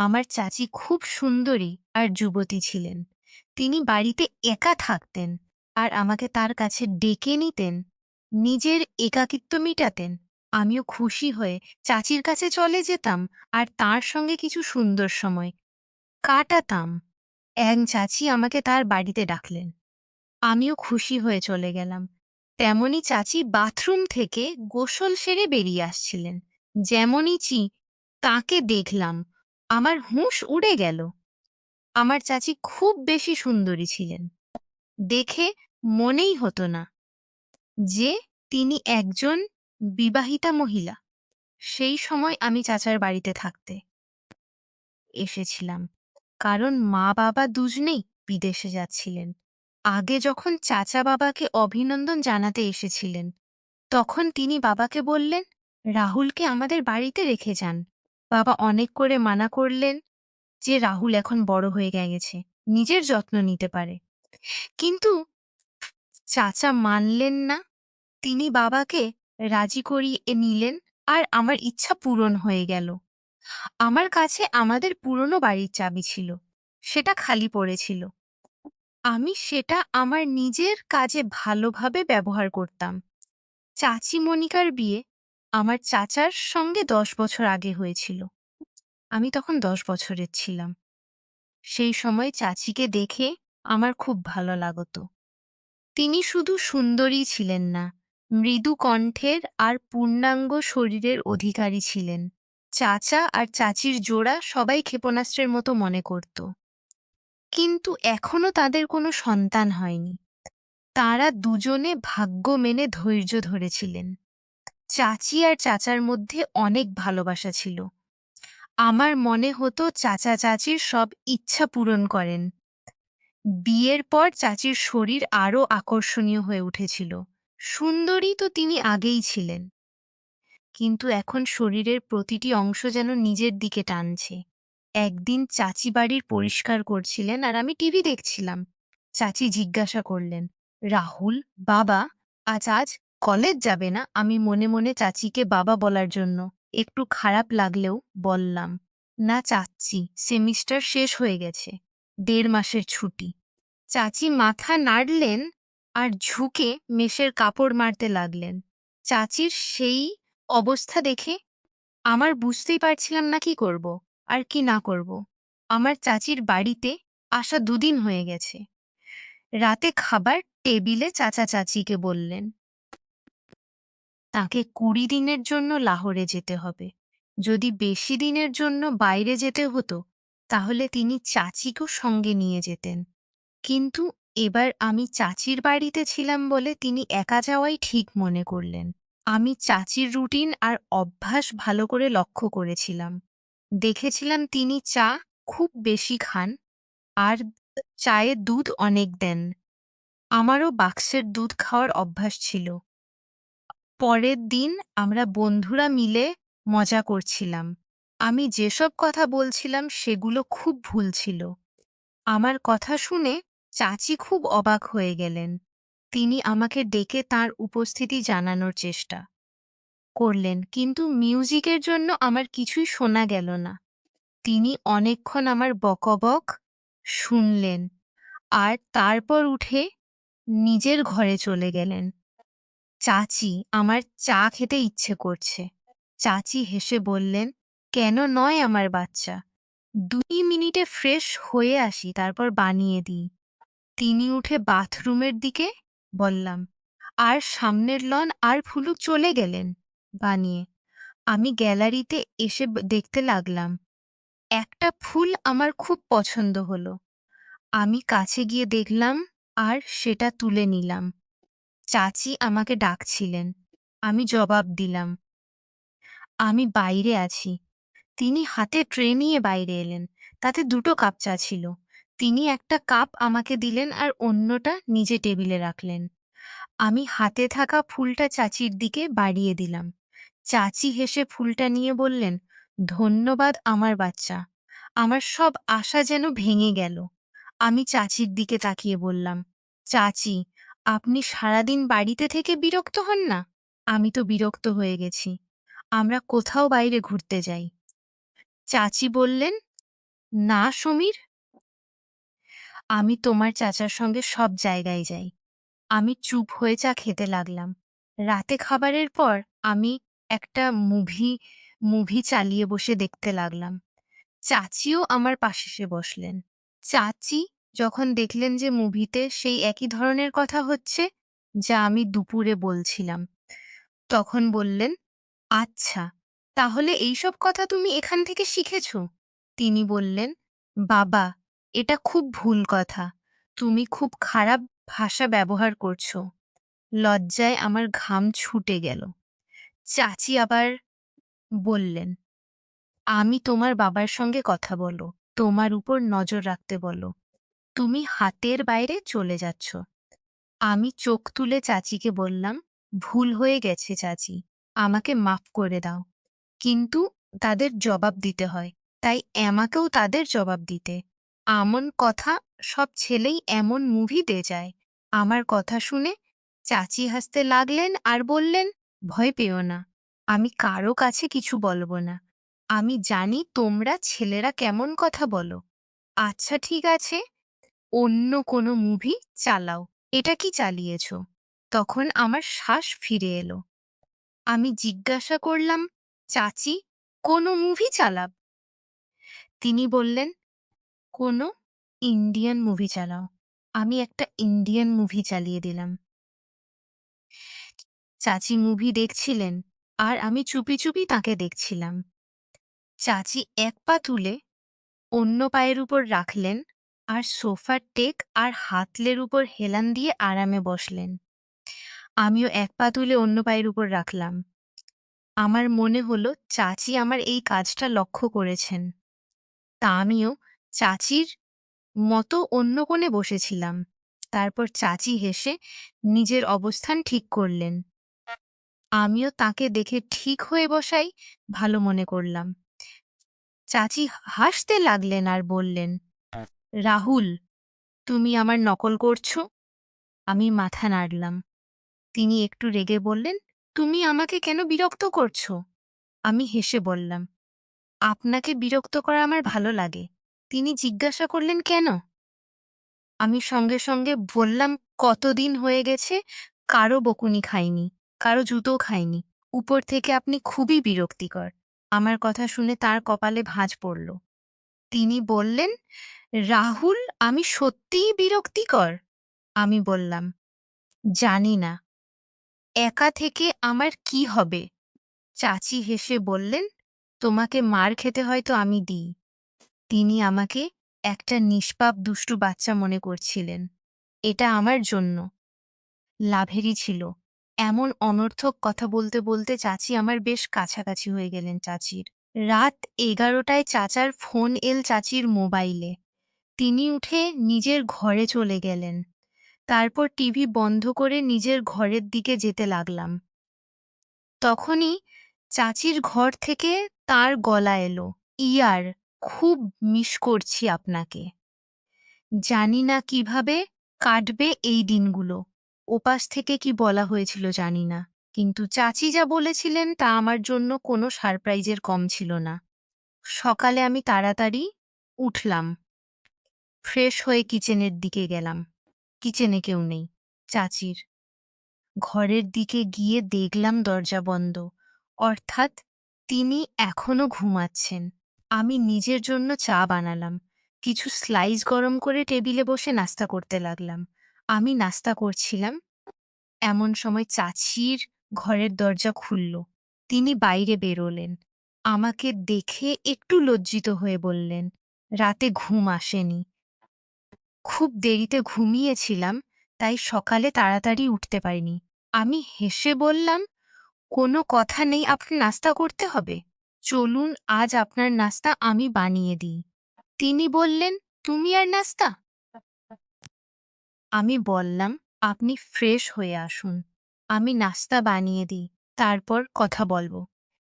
আমার চাচি খুব সুন্দরী আর যুবতী ছিলেন। তিনি বাড়িতে একা থাকতেন আর আমাকে তার কাছে ডেকে নিতেন, নিজের একাকিত্ব মিটাতেন। আমিও খুশি হয়ে চাচির কাছে চলে যেতাম আর তার সঙ্গে কিছু সুন্দর সময় কাটাতাম। এক চাচি আমাকে তার বাড়িতে ডাকলেন, আমিও খুশি হয়ে চলে গেলাম। তেমনি চাচি বাথরুম থেকে গোসল সেরে বেরিয়ে আসছিলেন। যেমনই তাকে দেখলাম, আমার হুঁশ উড়ে গেল। আমার চাচি খুব বেশি সুন্দরী ছিলেন। দেখে মনেই হতো না যে তিনি একজন বিবাহিতা মহিলা। সেই সময় আমি চাচার বাড়িতে থাকতে এসেছিলাম, কারণ মা বাবা দুজনেই বিদেশে যাচ্ছিলেন। আগে যখন চাচা বাবাকে অভিনন্দন জানাতে এসেছিলেন, তখন তিনি বাবাকে বললেন, রাহুলকে আমাদের বাড়িতে রেখে যান। বাবা অনেক করে মানা করলেন যে রাহুল এখন বড় হয়ে গেছে, নিজের যত্ন নিতে পারে। কিন্তু চাচা মানলেন না। তিনি বাবাকে রাজি করিয়ে নিলেন আর আমার ইচ্ছা পূরণ হয়ে গেল। আমার কাছে আমাদের পুরনো বাড়ির চাবি ছিল, সেটা খালি পড়েছিল। আমি সেটা আমার নিজের কাজে ভালোভাবে ব্যবহার করতাম। চাচি মনিকার বিয়ে আমার চাচার সঙ্গে 10 বছর আগে হয়েছিল। আমি তখন 10 বছরের ছিলাম। সেই সময় চাচিকে দেখে আমার খুব ভালো লাগতো। তিনি শুধু সুন্দরী ছিলেন না, মৃদু কণ্ঠের আর পূর্ণাঙ্গ শরীরের অধিকারী ছিলেন। চাচা আর চাচির জোড়া সবাই ক্ষেপণাস্ত্রের মতো মনে করত। কিন্তু এখনো তাদের কোনো সন্তান হয়নি। তারা দুজনে ভাগ্য মেনে ধৈর্য ধরেছিলেন। চাচি আর চাচার মধ্যে অনেক ভালোবাসা ছিল। আমার মনে হতো চাচা চাচির সব ইচ্ছা পূরণ করেন। বিয়ের পর চাচির শরীর আরও আকর্ষণীয় হয়ে উঠেছিল। সুন্দরী তো তিনি আগেই ছিলেন, কিন্তু এখন শরীরের প্রতিটি অংশ যেন নিজের দিকে টানছে। একদিন চাচি বাড়ির পরিষ্কার করছিলেন আর আমি টিভি দেখছিলাম। চাচি জিজ্ঞাসা করলেন, রাহুল, বাবা আজ আজ কলেজ যাবে না? আমি মনে মনে চাচিকে বাবা বলার জন্য একটু খারাপ লাগলেও বললাম, না চাচ্ছি, সেমিস্টার শেষ হয়ে গেছে, 1.5 মাসের ছুটি। চাচি মাথা নাড়লেন আর ঝুঁকে মেষের কাপড় মারতে লাগলেন। চাচির সেই অবস্থা দেখে আমার বুঝতেই পারছিলাম না কি করব আর কি না করব। আমার চাচির বাড়িতে আসা 2 দিন হয়ে গেছে। রাতে খাবার টেবিলে চাচা চাচিকে বললেন তাকে 20 দিনের জন্য লাহোরে যেতে হবে। যদি বেশি দিনের জন্য বাইরে যেতে হতো, তাহলে তিনি চাচিকেও সঙ্গে নিয়ে যেতেন। কিন্তু এবার আমি চাচির বাড়িতে ছিলাম বলে তিনি একা যাওয়াই ঠিক মনে করলেন। আমি চাচির রুটিন আর অভ্যাস ভালো করে লক্ষ্য করেছিলাম। দেখেছিলাম তিনি চা খুব বেশি খান আর চায়ে দুধ অনেক দেন। আমারও বাক্সের দুধ খাওয়ার অভ্যাস ছিল। পরের দিন আমরা বন্ধুরা মিলে মজা করছিলাম। আমি যেসব কথা বলছিলাম সেগুলো খুব ভুল ছিল। আমার কথা শুনে চাচি খুব অবাক হয়ে গেলেন। তিনি আমাকে ডেকে তার উপস্থিতি জানানোর চেষ্টা করলেন, কিন্তু মিউজিকের জন্য আমার কিছুই শোনা গেল না। তিনি অনেকক্ষণ আমার বকবক শুনলেন আর তারপর উঠে নিজের ঘরে চলে গেলেন। চাচি, আমার চা খেতে ইচ্ছে করছে। চাচি হেসে বললেন, কেন নয় আমার বাচ্চা, 2 মিনিটে ফ্রেশ হয়ে আসি, তারপর বানিয়ে দিই। তিনি উঠে বাথরুমের দিকে বললাম, আর সামনের লন আর ফুলুক চলে গেলেন বানিয়ে। আমি গ্যালারিতে এসে দেখতে লাগলাম। একটা ফুল আমার খুব পছন্দ হলো। আমি কাছে গিয়ে দেখলাম আর সেটা তুলে নিলাম। চাচি আমাকে ডাকছিলেন। আমি জবাব দিলাম, আমি বাইরে আছি। তিনি হাতে ট্রে নিয়ে বাইরে এলেন। তাতে 2 কাপ চা ছিল। তিনি একটা কাপ আমাকে দিলেন আর অন্যটা নিজে টেবিলে রাখলেন। আমি হাতে থাকা ফুলটা চাচির দিকে বাড়িয়ে দিলাম। চাচি হেসে ফুলটা নিয়ে বললেন, ধন্যবাদ আমার বাচ্চা। আমার সব আশা যেন ভেঙে গেল। আমি চাচির দিকে তাকিয়ে বললাম, চাচি, আপনি সারাদিন বাড়িতে থেকে বিরক্ত হন না? আমি তো বিরক্ত হয়ে গেছি। আমরা কোথাও বাইরে ঘুরতে যাই। চাচি বললেন, না সমীর, আমি তোমার চাচার সঙ্গে সব জায়গায় যাই। আমি চুপ হয়ে চা খেতে লাগলাম। রাতে খাবারের পর আমি একটা মুভি চালিয়ে বসে দেখতে লাগলাম। চাচিও আমার পাশে এসে বসলেন। চাচি যখন দেখলেন যে মুভিতে সেই একই ধরনের কথা হচ্ছে যা আমি দুপুরে বলছিলাম, তখন বললেন, আচ্ছা, তাহলে এইসব কথা তুমি এখান থেকে শিখেছ? তিনি বললেন, বাবা, এটা খুব ভুল কথা। তুমি খুব খারাপ ভাষা ব্যবহার করছো। লজ্জায় আমার ঘাম ছুটে গেল। চাচি আবার বললেন, আমি তোমার বাবার সঙ্গে কথা বলো, তোমার উপর নজর রাখতে বলো। তুমি হাতের বাইরে চলে যাচ্ছ। আমি চোখ তুলে চাচিকে বললাম, ভুল হয়ে গেছে চাচি, আমাকে মাফ করে দাও। কিন্তু তাদের জবাব দিতে হয়, তাই আমাকেও তাদের জবাব দিতে। আমন কথা, সব ছেলেই এমন মুভি দিয়ে যায়। আমার কথা শুনে চাচি হাসতে লাগলেন আর বললেন, ভয় পেও না, আমি কারো কাছে কিছু বলবো না। আমি জানি তোমরা ছেলেরা কেমন কথা বলো। আচ্ছা ঠিক আছে, অন্য কোনো মুভি চালাও। এটা কি চালিয়েছ? তখন আমার শ্বাস ফিরে এলো। আমি জিজ্ঞাসা করলাম, চাচি, কোনো মুভি চালাব? তিনি বললেন, কোনো ইন্ডিয়ান মুভি চালাও। আমি একটা ইন্ডিয়ান মুভি চালিয়ে দিলাম। চাচি মুভি দেখছিলেন আর আমি চুপি চুপি তাকে দেখছিলাম। চাচি এক পা তুলে অন্য পায়ের উপর রাখলেন আর সোফার টেক আর হাতলের উপর হেলান দিয়ে আরামে বসলেন। আমিও এক পা তুলে অন্য পায়ের উপর রাখলাম। আমার মনে হলো চাচি আমার এই কাজটা লক্ষ্য করেছেন। তা আমিও চাচির মতো অন্য কোণে বসেছিলাম। তারপর চাচি হেসে নিজের অবস্থান ঠিক করলেন। আমিও তাকে দেখে ঠিক হয়ে বসাই ভালো মনে করলাম। চাচি হাসতে লাগলেন আর বললেন, রাহুল, তুমি আমার নকল করছো? আমি মাথা নাড়লাম। তিনি একটু রেগে বললেন, তুমি আমাকে কেন বিরক্ত করছো? আমি হেসে বললাম, আপনাকে বিরক্ত করা আমার ভালো লাগে। তিনি জিজ্ঞাসা করলেন, কেন? আমি সঙ্গে সঙ্গে বললাম, কতদিন হয়ে গেছে কারো বকুনি খাইনি, কারো জুতো খাইনি। উপর থেকে আপনি খুবই বিরক্তিকর। আমার কথা শুনে তার কপালে ভাঁজ পড়ল। তিনি বললেন, রাহুল, আমি সত্যিই বিরক্তিকর? আমি বললাম, জানি না, একা থেকে আমার কি হবে? চাচি হেসে বললেন, তোমাকে মার খেতে হয়তো আমি দিই। তিনি আমাকে একটা নিষ্পাপ দুষ্টু বাচ্চা মনে করছিলেন। এটা আমার জন্য লাভেরই ছিল। এমন অনর্থক কথা বলতে বলতে চাচি আমার বেশ কাছাকাছি হয়ে গেলেন চাচির। রাত 11টায় চাচার ফোন এল চাচির মোবাইলে। তিনি উঠে নিজের ঘরে চলে গেলেন। তারপর টিভি বন্ধ করে নিজের ঘরের দিকে যেতে লাগলাম। তখনই চাচির ঘর থেকে তার গলা এলো, ইয়ার, খুব মিস করছি আপনাকে। জানি না কিভাবে কাটবে এই দিনগুলো। ওপাশ থেকে কি বলা হয়েছিল জানি না, কিন্তু চাচি যা বলেছিলেন তা আমার জন্য কোনো সারপ্রাইজের কম ছিল না। সকালে আমি তাড়াতাড়ি উঠলাম, ফ্রেশ হয়ে কিচেনের দিকে গেলাম। কিচেনে কেউ নেই। চাচির ঘরের দিকে গিয়ে দেখলাম দরজা বন্ধ, অর্থাৎ তিনি এখনো ঘুমাচ্ছেন। আমি নিজের জন্য চা বানালাম, কিছু স্লাইস গরম করে টেবিলে বসে নাস্তা করতে লাগলাম। আমি নাস্তা করছিলাম, এমন সময় চাচির ঘরের দরজা খুলল। তিনি বাইরে বেরোলেন। আমাকে দেখে একটু লজ্জিত হয়ে বললেন, রাতে ঘুম আসেনি। খুব দেরিতে ঘুমিয়েছিলাম, তাই সকালে তাড়াতাড়ি উঠতে পারিনি। আমি হেসে বললাম, কোনো কথা নেই, আপনার নাস্তা করতে হবে। চলুন আজ আপনার নাস্তা আমি বানিয়ে দিই। তিনি বললেন, তুমি আর নাস্তা? আমি বললাম, আপনি ফ্রেশ হয়ে আসুন, আমি নাস্তা বানিয়ে দিই, তারপর কথা বলবো।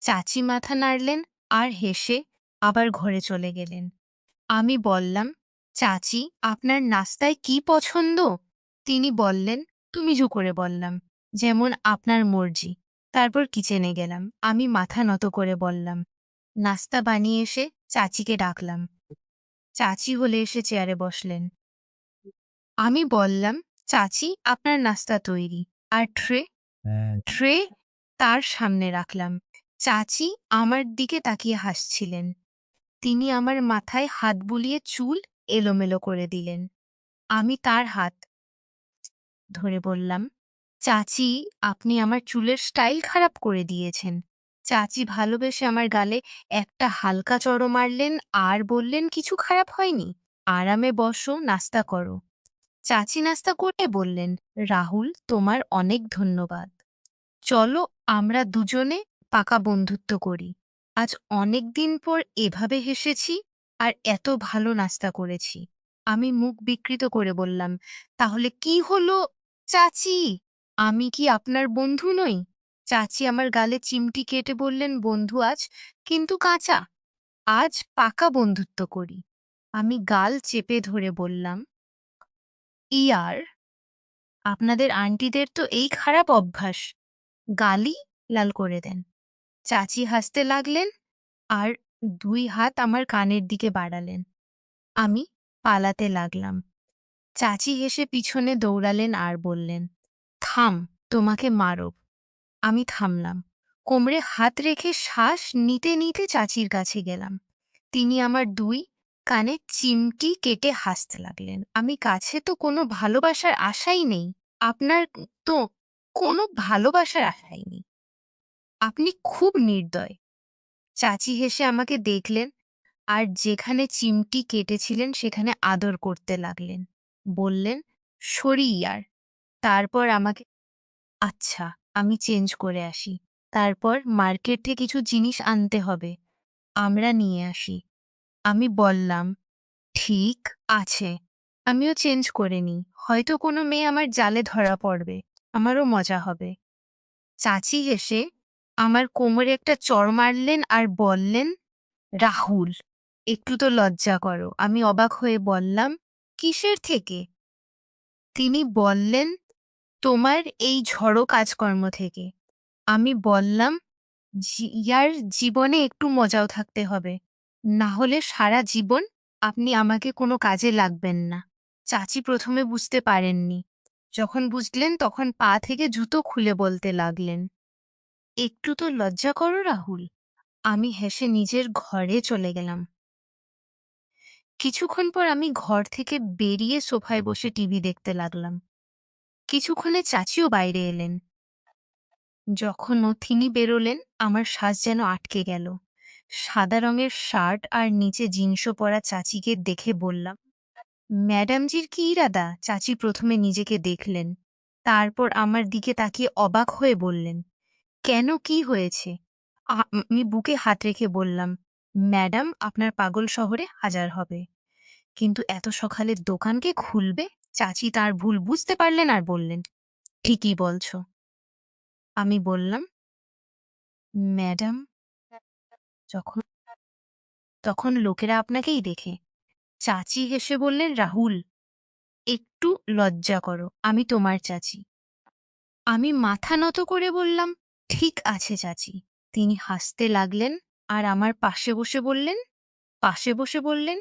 চাচি মাথা নাড়লেন আর হেসে আবার ঘরে চলে গেলেন। আমি বললাম, চাচি, আপনার নাস্তায় কি পছন্দ? তিনি বললেন, তুমি জু করে বললাম, যেমন আপনার মর্জি। তারপর কিচেনে গেলাম। আমি মাথা নত করে বললাম, নাস্তা বানিয়ে এসে চাচিকে ডাকলাম। চাচি হলে এসে চেয়ারে বসলেন। আমি বললাম, চাচি আপনার নাস্তা তৈরি। আর ট্রে তার সামনে রাখলাম। চাচি আমার দিকে তাকিয়ে হাসছিলেন। তিনি আমার মাথায় হাত বুলিয়ে চুল এলোমেলো করে দিলেন। আমি তার হাত ধরে বললাম, চাচি আপনি আমার চুলের স্টাইল খারাপ করে দিয়েছেন। চাচি ভালোবেসে আমার গালে একটা হালকা চড় মারলেন আর বললেন, কিছু খারাপ হয়নি, আরামে বসো, নাস্তা করো। চাচি নাস্তা করে বললেন, রাহুল তোমার অনেক ধন্যবাদ। চলো আমরা দুজনে পাকা বন্ধুত্ব করি। আজ অনেক দিন পর এভাবে হেসেছি আর এত ভালো নাস্তা করেছি। আমি মুখ বিকৃত করে বললাম, তাহলে কি হলো চাচি? আমি কি আপনার বন্ধু নই? চাচি আমার গালে চিমটি কেটে বললেন, বন্ধু আজ কিন্তু কাঁচা। আজ পাকা বন্ধুত্ব করি। আমি গাল চেপে ধরে বললাম, ইয়ার আপনাদের আন্টিদের তো এই খারাপ অভ্যাস, গালি লাল করে দেন। চাচি হাসতে লাগলেন আর ২ হাত আমার কানের দিকে বাড়ালেন। আমি পালাতে লাগলাম। চাচি হেসে পিছনে দৌড়ালেন আর বললেন, থাম, তোমাকে মারব। আমি থামলাম। কোমরে হাত রেখে শ্বাস নিতে নিতে চাচির কাছে গেলাম। তিনি আমার ২ কানে চিমটি কেটে হাসতে লাগলেন। আমি কাছে তো কোনো ভালোবাসার আশাই নেই। আপনার তো কোনো ভালোবাসার আশাই নেই। আপনি খুব নির্দয়। চাচি হেসে আমাকে দেখলেন আর যেখানে চিমটি কেটেছিলেন সেখানে আদর করতে লাগলেন। বললেন, সরি ইয়ার। তারপর আমাকে, আচ্ছা আমি চেঞ্জ করে আসি। তারপর মার্কেটে কিছু জিনিস আনতে হবে, আমরা নিয়ে আসি। আমি বললাম, ঠিক আছে। আমিও চেঞ্জ করে নিই। হয়তো কোনো মেয়ে আমার জালে ধরা পড়বে। আমারও মজা হবে। চাচি এসে আমার কোমরে একটা চড় মারলেন আর বললেন, রাহুল একটু তো লজ্জা করো। আমি অবাক হয়ে বললাম, কিসের থেকে? তিনি বললেন, তোমার এই ঝড়ো কাজকর্ম থেকে। আমি বললাম, ইয়ার জীবনে একটু মজাও থাকতে হবে। না হলে সারা জীবন আপনি আমাকে কোনো কাজে লাগবেন না। চাচি প্রথমে বুঝতে পারেননি। যখন বুঝলেন তখন পা থেকে জুতো খুলে বলতে লাগলেন, একটু তো লজ্জা করো রাহুল। আমি হেসে নিজের ঘরে চলে গেলাম। কিছুক্ষণ পর আমি ঘর থেকে বেরিয়ে সোফায় বসে টিভি দেখতে লাগলাম। কিছুক্ষণে চাচিও বাইরে এলেন। যখনও তিনি বেরোলেন আমার শ্বাস যেন আটকে গেল। সাদা রঙের শার্ট আর নিচে জিন্সও পরা চাচিকে দেখে বললাম, ম্যাডামজির কি ইরাদা? চাচি প্রথমে নিজেকে দেখলেন, তারপর আমার দিকে তাকিয়ে অবাক হয়ে বললেন, কেন, কি হয়েছে? আমি বুকে হাত রেখে বললাম, ম্যাডাম আপনার পাগল শহরে হাজার হবে, কিন্তু এত সকালে দোকান কে খুলবে? চাচি তার ভুল বুঝতে পারলেন আর বললেন, ঠিকই বলছো। আমি বললাম, ম্যাডাম যখন তখন লোকেরা আপনাকেই দেখে। চাচি হেসে বললেন, রাহুল একটু লজ্জা করো, আমি তোমার চাচি। আমি মাথা নত করে বললাম, ঠিক আছে চাচি। তিনি হাসতে লাগলেন আর আমার পাশে বসে বললেন,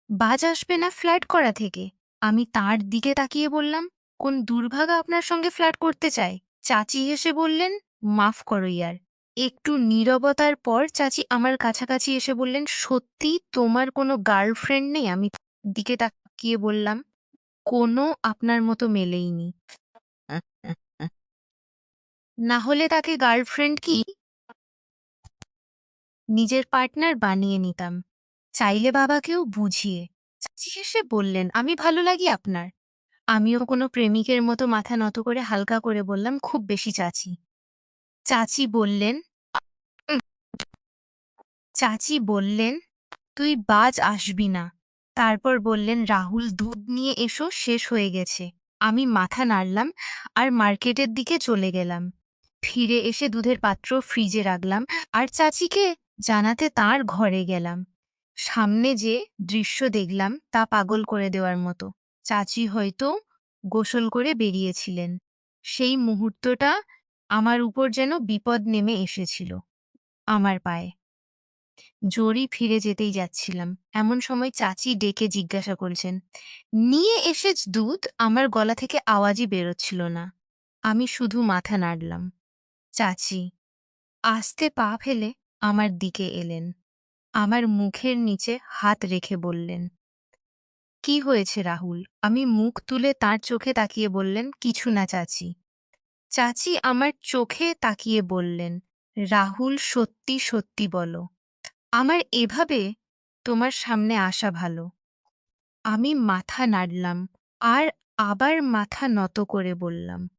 বাজ আসবে না ফ্ল্যাট করা থেকে? আমি তার দিকে তাকিয়ে বললাম, কোন দুর্ভাগা আপনার সঙ্গে ফ্ল্যাট করতে চায়? চাচি হেসে বললেন, মাফ করো ইয়ার। একটু নীরবতার পর চাচি আমার কাছাকাছি এসে বললেন, সত্যি তোমার কোনো গার্লফ্রেন্ড নেই? আমি দিকে তাকিয়ে বললাম, কোনো আপনার মতো মেলেইনি। না হলে তাকে গার্লফ্রেন্ড কি নিজের পার্টনার বানিয়ে নিতাম, চাইলে বাবাকেও বুঝিয়ে। চাচি হেসে বললেন, আমি ভালো লাগি আপনার? আমিও কোনো প্রেমিকের মতো মাথা নত করে হালকা করে বললাম, খুব বেশি চাচি। চাচি বললেন উম, চাচি বললেন, তুই বাজ আসবি না। তারপর বললেন, রাহুল দুধ নিয়ে এসো, শেষ হয়ে গেছে। আমি মাথা নাড়লাম আর মার্কেটের দিকে চলে গেলাম। ফিরে এসে দুধের পাত্র ফ্রিজে রাখলাম আর চাচিকে জানাতে তার ঘরে গেলাম। সামনে যে দৃশ্য দেখলাম তা পাগল করে দেওয়ার মতো। চাচি হয়তো গোসল করে বেরিয়েছিলেন। সেই মুহূর্তটা আমার উপর যেন বিপদ নেমে এসেছিল আমার পায়ে। জোরই ফিরে যেতেই যাচ্ছিলাম। এমন সময় চাচি ডেকে জিজ্ঞাসা করছেন, "নিয়ে এসেছ দুধ?" আমার গলা থেকে আওয়াজই বেরোচ্ছিল না। আমি শুধু মাথা নাড়লাম। চাচি আস্তে পা ফেলে আমার দিকে এলেন। আমার মুখের নিচে হাত রেখে বললেন, "কি হয়েছে রাহুল?" আমি মুখ তুলে তার চোখে তাকিয়ে বললেন, "কিছু না চাচি।" চাচি আমার চোখে তাকিয়ে বললেন, "রাহুল, সত্যি সত্যি বলো, আমার এভাবে তোমার সামনে আসা ভালো?" আমি মাথা নাড়লাম আর আবার মাথা নত করে বললাম,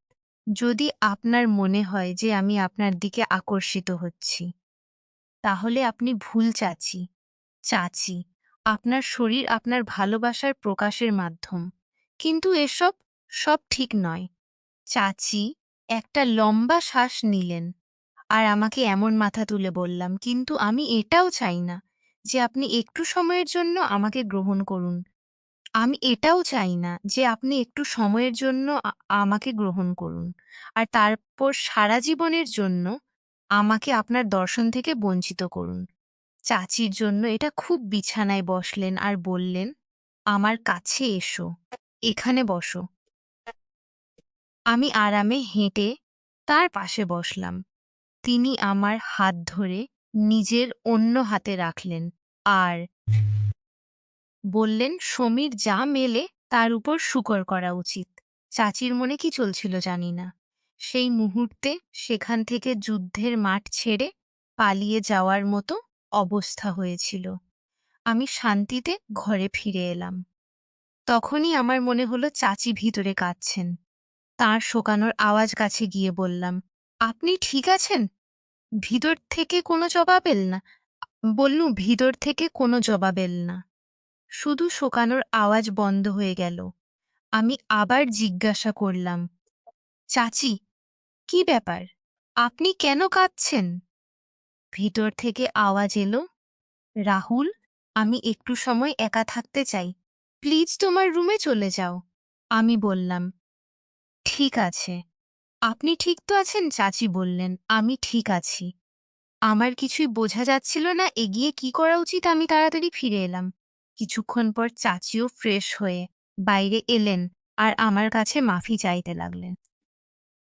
"যদি আপনার মনে হয় যে আমি আপনার দিকে আকর্ষিত হচ্ছি, তাহলে আপনি ভুল চাচি। চাচি, আপনার শরীর আপনার ভালোবাসার প্রকাশের মাধ্যম। কিন্তু এসব সব ঠিক নয়।" চাচি একটা লম্বা শ্বাস নিলেন আর আমাকে এমন মাথা তুলে বললাম, "কিন্তু আমি এটাও চাই না যে আপনি একটু সময়ের জন্য আমাকে গ্রহণ করুন। আমি এটাও চাই না যে আপনি একটু সময়ের জন্য আমাকে গ্রহণ করুন। আর তারপর সারা জীবনের জন্য আমাকে আপনার দর্শন থেকে বঞ্চিত করুন।" চাচির জন্য এটা খুব বিছানায় বসলেন আর বললেন, "আমার কাছে এসো, এখানে বসো।" আমি আরামে হেঁটে তার পাশে বসলাম। তিনি আমার হাত ধরে নিজের অন্য হাতে রাখলেন আর বললেন, "সমীর যা মেলে তার উপর শুকর করা উচিত।" চাচির মনে কি চলছিল জানি না। সেই মুহূর্তে সেখান থেকে যুদ্ধের মাঠ ছেড়ে পালিয়ে যাওয়ার মতো অবস্থা হয়েছিল। আমি শান্তিতে ঘরে ফিরে এলাম। তখনই আমার মনে হলো চাচি ভিতরে কাঁদছেন। তাঁর শোকানোর আওয়াজ কাছে গিয়ে বললাম, "আপনি ঠিক আছেন?" ভিতর থেকে কোনো জবাব এল না। ভিতর থেকে কোনো জবাব এল না। শুধু শোকানোর আওয়াজ বন্ধ হয়ে গেল। আমি আবার জিজ্ঞাসা করলাম, "চাচি, কি ব্যাপার? আপনি কেন কাঁদছেন?" ভিতর থেকে আওয়াজ এলো, "রাহুল, আমি একটু সময় একা থাকতে চাই। প্লিজ তোমার রুমে চলে যাও।" আমি বললাম, "ঠিক আছে।" "আপনি ঠিক তো আছেন?" চাচি বললেন, "আমি ঠিক আছি।" আমার কিছুই বোঝা যাচ্ছিল না এগিয়ে কি করা উচিত। আমি তাড়াতাড়ি ফিরে এলাম। কিছুক্ষণ পর চাচিও ফ্রেশ হয়ে বাইরে এলেন আর আমার কাছে মাফি চাইতে লাগলেন।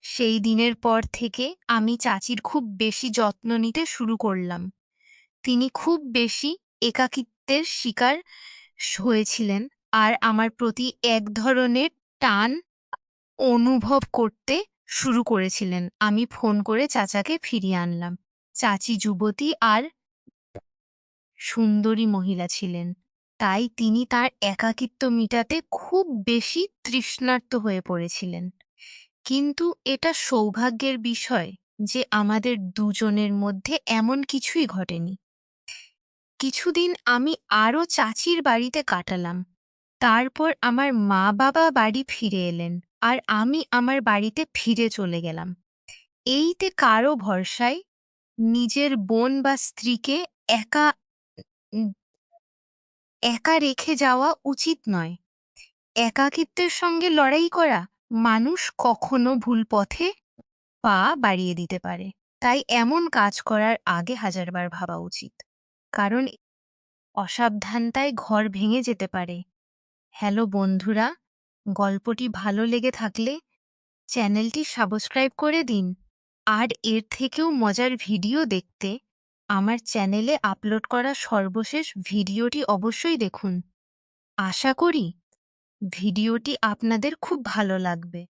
সেই দিনের পর থেকে আমি চাচির খুব বেশি যত্ন নিতে শুরু করলাম। তিনি খুব বেশি একাকিত্বের শিকার হয়েছিলেন আর আমার প্রতি এক ধরনের টান অনুভব করতে শুরু করেছিলেন। আমি ফোন করে চাচাকে ফিরিয়ে আনলাম। চাচি যুবতী আর সুন্দরী মহিলা ছিলেন। তাই তিনি তার একাকিত্ব মিটাতে খুব বেশি তৃষ্ণার্ত হয়ে পড়েছিলেন। কিন্তু এটা সৌভাগ্যের বিষয় যে আমাদের দুজনের মধ্যে এমন কিছুই ঘটেনি। কিছুদিন আমি আরও চাচির বাড়িতে কাটালাম। তারপর আমার মা-বাবা বাড়ি ফিরে এলেন আর আমি আমার বাড়িতে ফিরে চলে গেলাম। এইতে কারো ভরসায় নিজের বোন বা স্ত্রীকে একা উম একা রেখে যাওয়া উচিত নয়। একাকিত্বের সঙ্গে লড়াই করা মানুষ কখনো ভুল পথে পা বাড়িয়ে দিতে পারে। তাই এমন কাজ করার আগে হাজারবার ভাবা উচিত। কারণ অসাবধানতায় ঘর ভেঙে যেতে পারে। হ্যালো বন্ধুরা, গল্পটি ভালো লেগে থাকলে চ্যানেলটি সাবস্ক্রাইব করে দিন। আর এর থেকেও মজার ভিডিও দেখতে আমার চ্যানেলে আপলোড করা সর্বশেষ ভিডিওটি অবশ্যই দেখুন। আশা করি ভিডিওটি আপনাদের খুব ভালো লাগবে।